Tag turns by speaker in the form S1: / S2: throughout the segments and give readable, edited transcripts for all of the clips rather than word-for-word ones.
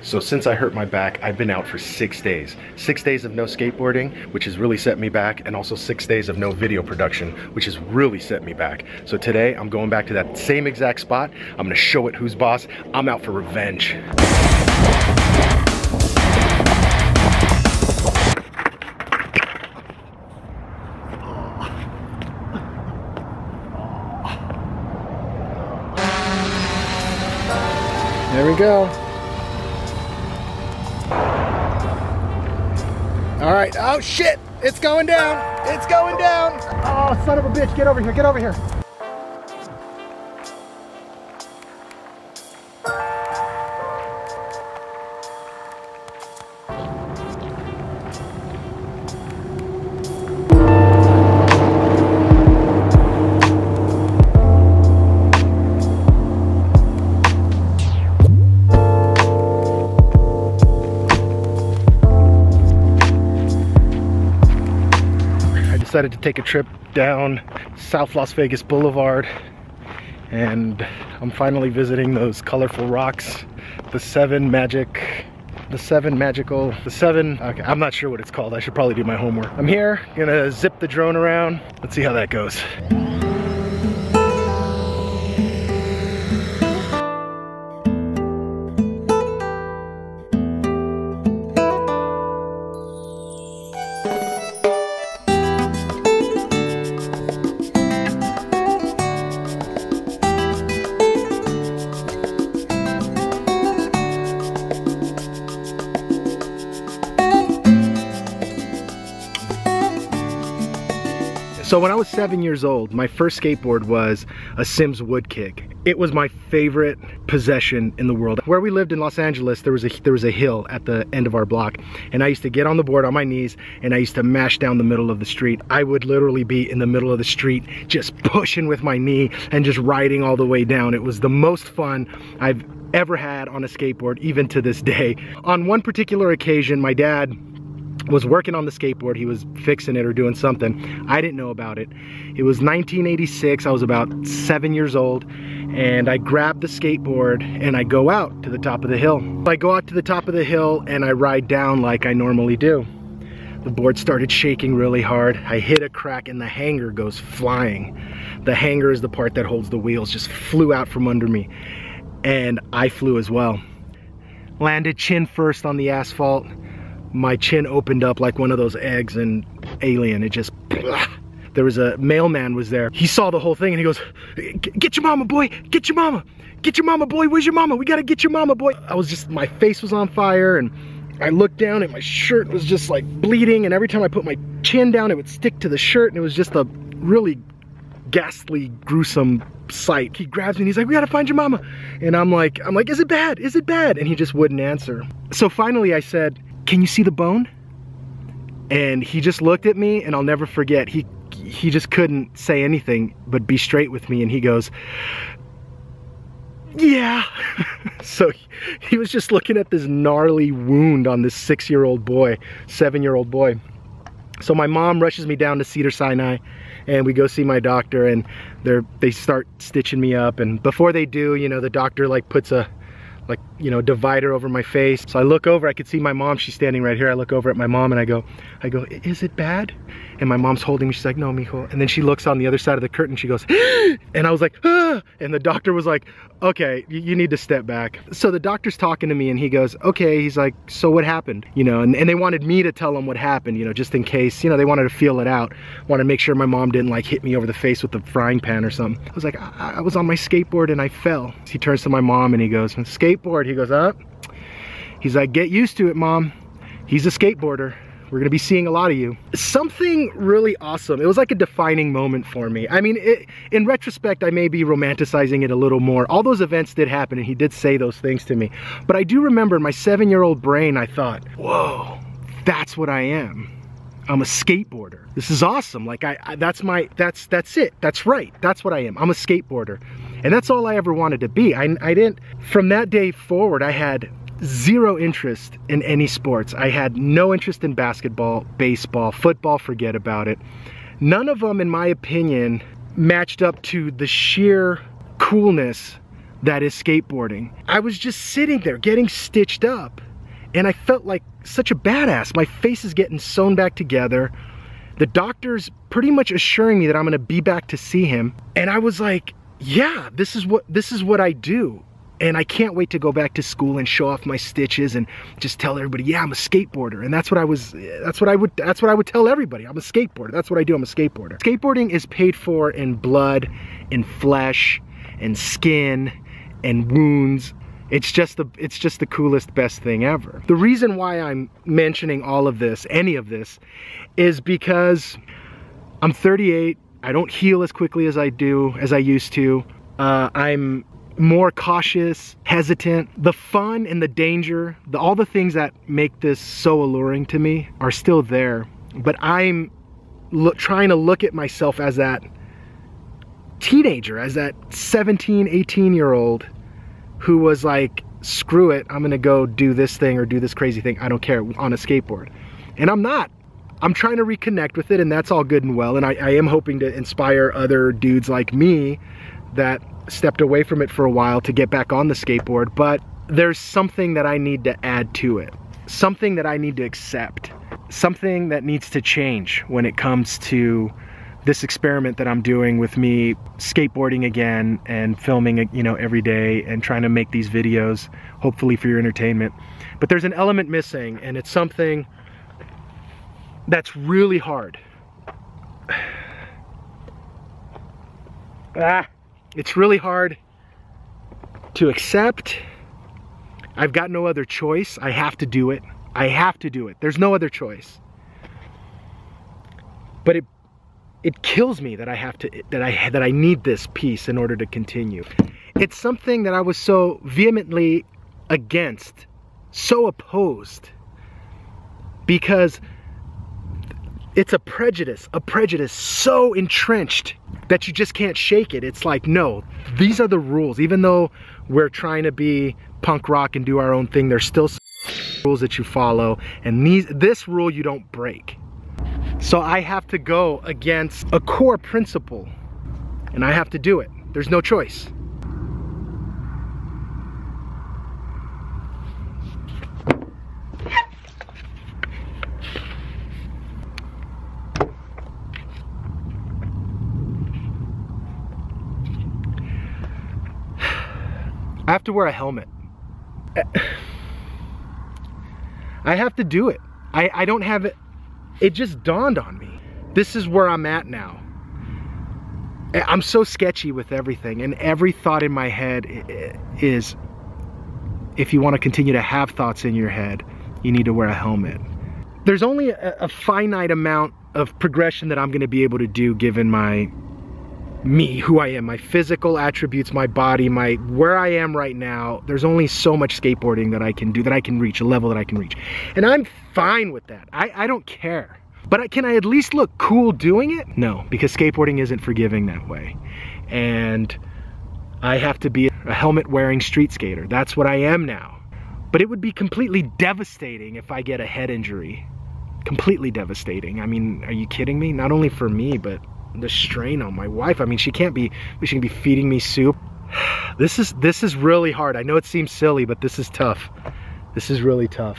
S1: So since I hurt my back, I've been out for 6 days. 6 days of no skateboarding, which has really set me back, and also 6 days of no video production, which has really set me back. So today, I'm going back to that same exact spot. I'm gonna show it who's boss. I'm out for revenge. There we go. All right, oh shit, it's going down. It's going down. Oh, son of a bitch, get over here, get over here. Decided to take a trip down South Las Vegas Boulevard, and I'm finally visiting those colorful rocks, the seven, okay, I'm not sure what it's called. I should probably do my homework. I'm here, gonna zip the drone around. Let's see how that goes. So when I was 7 years old, my first skateboard was a Sims wood kick. It was my favorite possession in the world. Where we lived in Los Angeles, there was a hill at the end of our block, and I used to get on the board on my knees and I used to mash down the middle of the street. I would literally be in the middle of the street just pushing with my knee and just riding all the way down. It was the most fun I've ever had on a skateboard, even to this day. On one particular occasion, my dad was working on the skateboard. He was fixing it or doing something. I didn't know about it. It was 1986. I was about 7 years old, and I grabbed the skateboard and I go out to the top of the hill. I go out to the top of the hill and I ride down like I normally do. The board started shaking really hard. I hit a crack and the hanger goes flying. The hanger is the part that holds the wheels, just flew out from under me, and I flew as well. Landed chin first on the asphalt. My chin opened up like one of those eggs and Alien, it just, there was a mailman was there. He saw the whole thing and he goes, "Get your mama, boy, get your mama. Get your mama, boy, where's your mama? We gotta get your mama, boy." I was just, my face was on fire, and I looked down and my shirt was just like bleeding, and every time I put my chin down, it would stick to the shirt, and it was just a really ghastly, gruesome sight. He grabs me and he's like, "We gotta find your mama." And I'm like, "Is it bad? Is it bad?" And he just wouldn't answer. So finally I said, "Can you see the bone?" And he just looked at me, and I'll never forget, he just couldn't say anything but be straight with me, and he goes, "Yeah." So he was just looking at this gnarly wound on this 7-year-old boy. So my mom rushes me down to Cedars-Sinai, and we go see my doctor, and they start stitching me up, and before they do, you know, the doctor like puts a divider over my face. So I look over, I could see my mom, she's standing right here. I look over at my mom and I go, "Is it bad?" And my mom's holding me, she's like, "No, mijo." And then she looks on the other side of the curtain, she goes, and I was like, "Ah!" And the doctor was like, "Okay, you need to step back." So the doctor's talking to me and he goes, "Okay," he's like, "So what happened?" You know, and they wanted me to tell them what happened, you know, just in case, you know, they wanted to feel it out. Wanted to make sure my mom didn't like hit me over the face with a frying pan or something. I was like, I was on my skateboard and I fell. He turns to my mom and he goes, "Skateboard?" He goes, "Up." He's like, "Get used to it, Mom. He's a skateboarder. We're gonna be seeing a lot of you." Something really awesome. It was like a defining moment for me. I mean, in retrospect, I may be romanticizing it a little more. All those events did happen and he did say those things to me. But I do remember in my 7-year-old brain, I thought, whoa, that's what I am. I'm a skateboarder. This is awesome. Like that's it. That's right. That's what I am. I'm a skateboarder. And that's all I ever wanted to be. I didn't, from that day forward, I had zero interest in any sports. I had no interest in basketball, baseball, football, forget about it. None of them, in my opinion, matched up to the sheer coolness that is skateboarding. I was just sitting there getting stitched up, and I felt like such a badass. My face is getting sewn back together. The doctor's pretty much assuring me that I'm gonna be back to see him. And I was like, yeah, this is what I do. And I can't wait to go back to school and show off my stitches and just tell everybody, yeah, I'm a skateboarder. And that's what I would tell everybody. I'm a skateboarder. That's what I do. I'm a skateboarder. Skateboarding is paid for in blood, in flesh, and skin, and wounds. It's just the coolest, best thing ever. The reason why I'm mentioning all of this, any of this, is because I'm 38. I don't heal as quickly as I used to. I'm more cautious, hesitant. The fun and the danger, all the things that make this so alluring to me are still there. But I'm trying to look at myself as that teenager, as that 17, 18-year-old who was like, screw it, I'm gonna go do this thing or do this crazy thing, I don't care, on a skateboard. And I'm not. I'm trying to reconnect with it, and that's all good and well, and I am hoping to inspire other dudes like me that stepped away from it for a while to get back on the skateboard. But there's something that I need to add to it, something that I need to accept, something that needs to change when it comes to this experiment that I'm doing with me skateboarding again and filming, you know, every day and trying to make these videos, hopefully for your entertainment. But there's an element missing, and it's something that's really hard. It's really hard to accept. I've got no other choice. I have to do it. I have to do it. There's no other choice. But it kills me that I need this piece in order to continue. It's something that I was so vehemently against, so opposed, because it's a prejudice so entrenched that you just can't shake it. It's like, no, these are the rules. Even though we're trying to be punk rock and do our own thing, there's still rules that you follow, and this rule you don't break. So I have to go against a core principle, and I have to do it. There's no choice. I have to wear a helmet. I have to do it. I don't have it. It just dawned on me. This is where I'm at now. I'm so sketchy with everything, and every thought in my head is, if you want to continue to have thoughts in your head, you need to wear a helmet. There's only a finite amount of progression that I'm going to be able to do given who I am, my physical attributes, my body, where I am right now. There's only so much skateboarding that I can do, that I can reach, a level that I can reach. And I'm fine with that. I don't care. But can I at least look cool doing it? No, because skateboarding isn't forgiving that way. And I have to be a helmet wearing street skater. That's what I am now. But it would be completely devastating if I get a head injury. Completely devastating. I mean, are you kidding me? Not only for me, but the strain on my wife. I mean, she can be feeding me soup. This is really hard. I know it seems silly, but this is tough. This is really tough.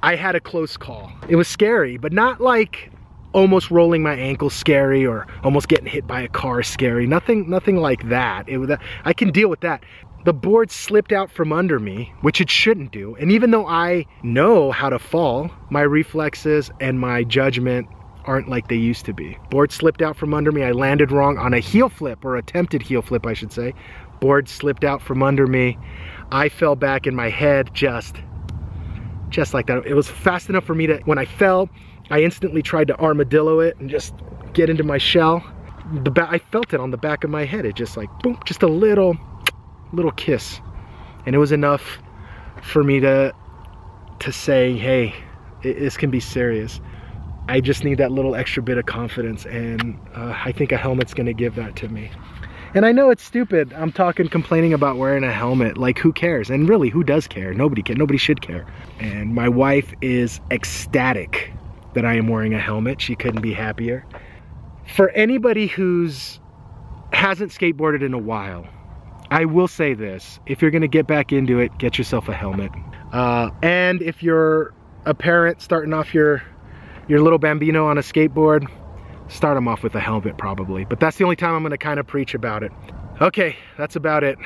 S1: I had a close call. It was scary, but not like almost rolling my ankle scary or almost getting hit by a car scary. Nothing like that. I can deal with that. The board slipped out from under me, which it shouldn't do. And even though I know how to fall, my reflexes and my judgment aren't like they used to be. Board slipped out from under me. I landed wrong on a heel flip, or attempted heel flip, I should say. Board slipped out from under me. I fell back in my head just like that. It was fast enough for me to, when I fell, I instantly tried to armadillo it and just get into my shell. I felt it on the back of my head. It just like, boom, just a little kiss. And it was enough for me to say, hey, this can be serious. I just need that little extra bit of confidence, and I think a helmet's gonna give that to me. And I know it's stupid. I'm complaining about wearing a helmet. Like, who cares? And really, who does care? Nobody cares. Nobody should care. And my wife is ecstatic that I am wearing a helmet. She couldn't be happier. For anybody who hasn't skateboarded in a while, I will say this, if you're gonna get back into it, get yourself a helmet. And if you're a parent starting off your little bambino on a skateboard, start them off with a helmet probably. But that's the only time I'm gonna kind of preach about it. Okay, that's about it.